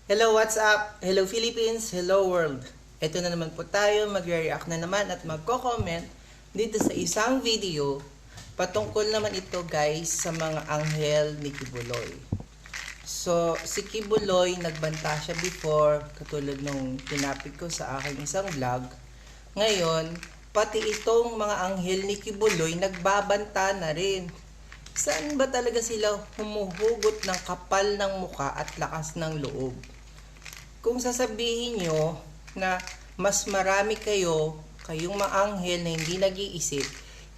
Hello, what's up? Hello Philippines, hello world. Ito na naman po tayo, magre-react na naman at magko-comment dito sa isang video. Patungkol naman ito guys sa mga anghel ni Kibuloy. So, si Kibuloy, nagbanta siya before, katulad nung tinapik ko sa aking isang vlog. Ngayon, pati itong mga anghel ni Kibuloy, nagbabanta na rin. Saan ba talaga sila humuhugot ng kapal ng muka at lakas ng loob? Kung sasabihin nyo na mas marami kayong mga anghel na hindi nag-iisip,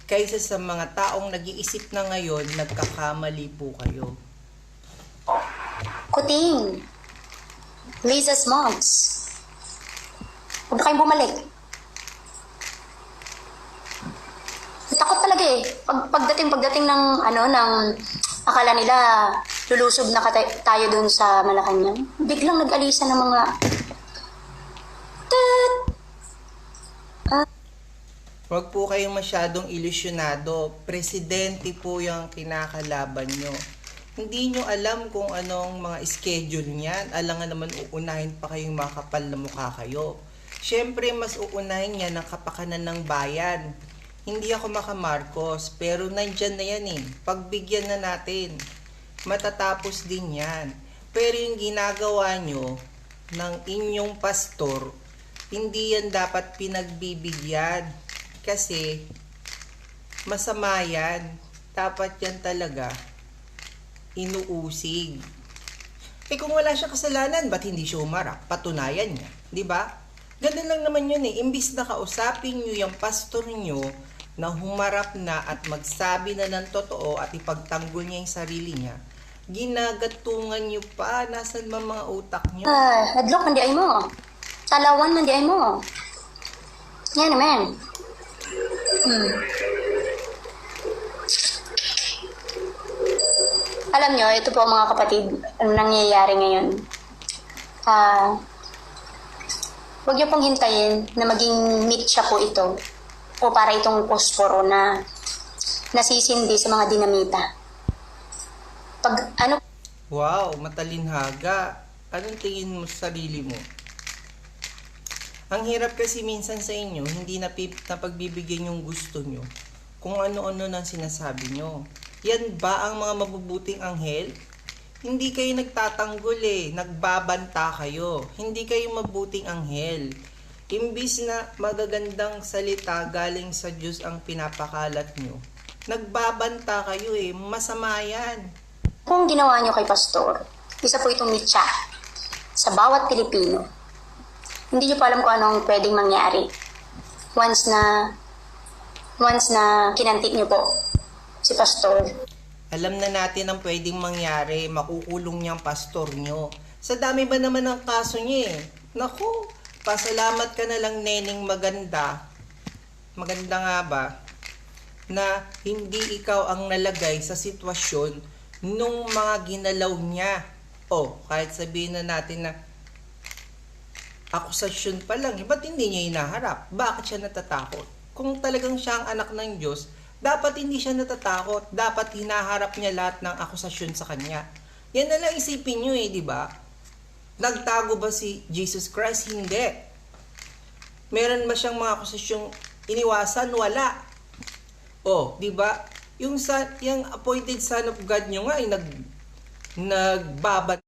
kaysa sa mga taong nag-iisip na ngayon, nagkakamali po kayo. Kuting, Liza's moms. Huwag na kayong bumalik. Takot talaga eh. Pagdating ng akala nila lulusob na tayo dun sa Malacanang. Biglang nag-alisa ng mga Huwag po kayong masyadong ilusyonado. Presidente po yung kinakalaban nyo. Hindi nyo alam kung anong mga schedule niyan. Alangan naman uunahin pa kayong makapal na mukha kayo. Siyempre, mas uunahin niya ng kapakanan ng bayan. Hindi ako maka-Marcos, pero nandyan na yan eh. Pagbigyan na natin. Matatapos din yan. Pero yung ginagawa nyo ng inyong pastor, hindi yan dapat pinagbibigyan. Kasi masama yan. Dapat yan talaga inuusig. Eh kung wala siya kasalanan, ba't hindi siya umarap? Patunayan niya. Diba? Ganun lang naman yun eh. Imbis na kausapin nyo yung pastor nyo na humarap na at magsabi na ng totoo at ipagtanggol niya yung sarili niya, ginagatungan nyo pa. Nasaan ba mga utak nyo? Hadlok, mandi ay mo. Talawan, mandi ay mo. Yan naman. Alam nyo, ito po mga kapatid, ang nangyayari ngayon. Huwag nyo pong hintayin na maging mitsa po ito o para itong posporo na nasisindi sa mga dinamita. Wow, matalinhaga. Anong tingin mo sa sarili mo? Ang hirap kasi minsan sa inyo, hindi napagbibigyan yung gusto nyo kung ano-ano nang sinasabi nyo. Yan ba ang mga mabubuting anghel? Hindi kayo nagtatanggol eh, nagbabanta kayo. Hindi kayo mabuting anghel. Imbis na magagandang salita galing sa Diyos ang pinapakalat nyo, nagbabanta kayo eh, masama yan. Kung ginawa nyo kay Pastor, isa po itong mitya sa bawat Pilipino. Hindi nyo pa alam kung anong pwedeng mangyari once na kinantik nyo po si Pastor. Alam na natin ang pwedeng mangyari, makukulong niyang pastor nyo. Sa dami ba naman ang kaso niya eh? Naku, pasalamat ka na lang neneng maganda. Maganda nga ba? Na hindi ikaw ang nalagay sa sitwasyon nung mga ginalaw niya. O, kahit sabihin na natin na akusasyon pa lang, ba't hindi niya hinaharap? Bakit siya natatakot? Kung talagang siya ang anak ng Diyos, dapat hindi siya natatakot. Dapat hinaharap niya lahat ng akusasyon sa kanya. Yan na lang isipin nyo eh, di ba? Nagtago ba si Jesus Christ? Hindi. Meron ba siyang mga akusasyong iniwasan? Wala. O, di ba? Yung appointed son of God nyo nga ay nagbabat